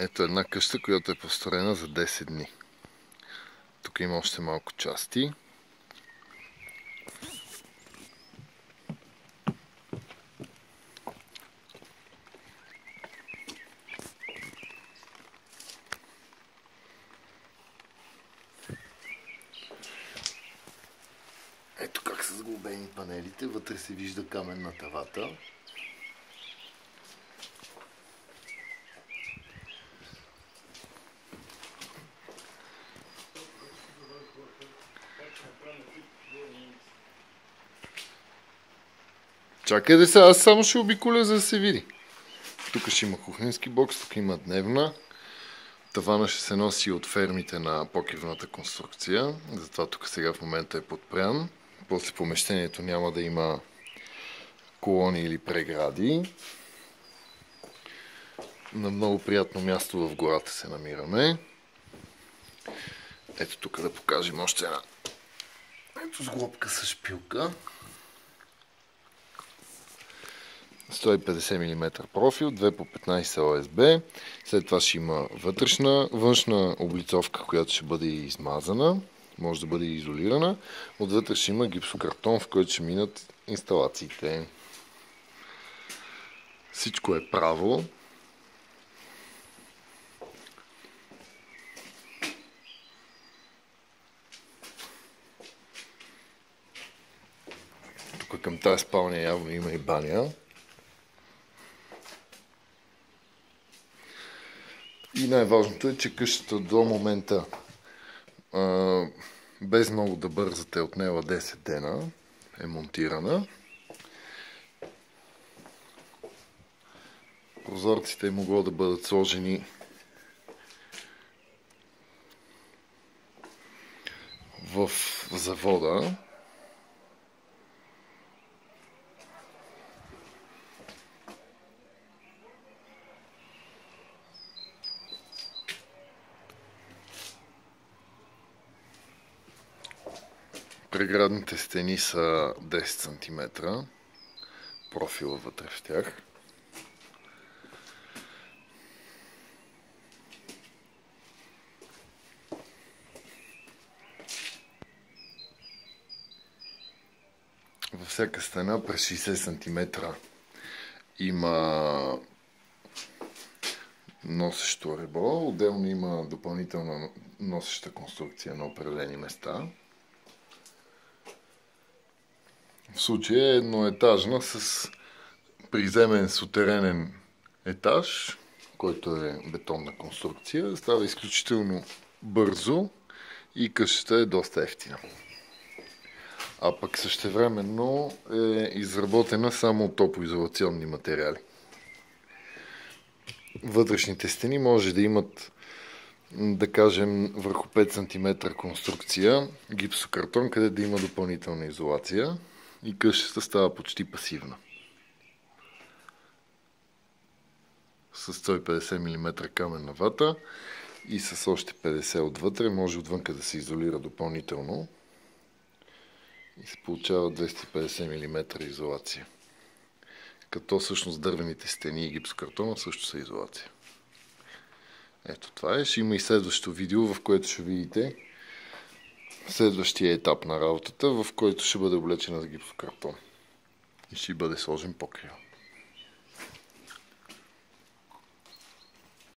Ето една къща, която е построена за 10 дни. Тук има още малко части. Ето как са сглобени панелите. Вътре се вижда каменната вата. Чакай да се, аз само ще обиколя, за да се види. Тук ще има кухненски бокс, тук има дневна. Тавана ще се носи от фермите на покривната конструкция, затова тук сега в момента е подпрян. После помещението няма да има колони или прегради. На много приятно място в гората се намираме. Ето тук да покажем още една. Ето сглобка с шпилка. 150 мм профил, 2 по 15 ОСБ. След това ще има външна облицовка, която ще бъде измазана. Може да бъде изолирана. Отвътре ще има гипсокартон, в който ще минат инсталациите. Всичко е право. Тук към тази спалня явно има и баня. И най-важното е, че къщата до момента, без много да бързате, отнела 10 дена, е монтирана. Прозорците е могло да бъдат сложени в завода. Преградните стени са 10 см, профила вътре в тях. Във всяка стена през 60 см има носещо ребро, отделно има допълнителна носеща конструкция на определени места. В случая е едноетажна с приземен сутеренен етаж, който е бетонна конструкция. Става изключително бързо и къщата е доста евтина. А пък същевременно е изработена само от топлоизолационни материали. Вътрешните стени може да имат, да кажем, върху 5 см конструкция, гипсокартон, къде да има допълнителна изолация и къщата става почти пасивна. С 150 мм каменна вата и с още 50 отвътре, може отвънка да се изолира допълнително и се получава 250 мм изолация. Като всъщност дървените стени и гипсокартона също са изолация. Ето това е. Ще има и следващо видео, в което ще видите следващия етап на работата, в който ще бъде облечена с гипсокартон и ще бъде сложен покрив.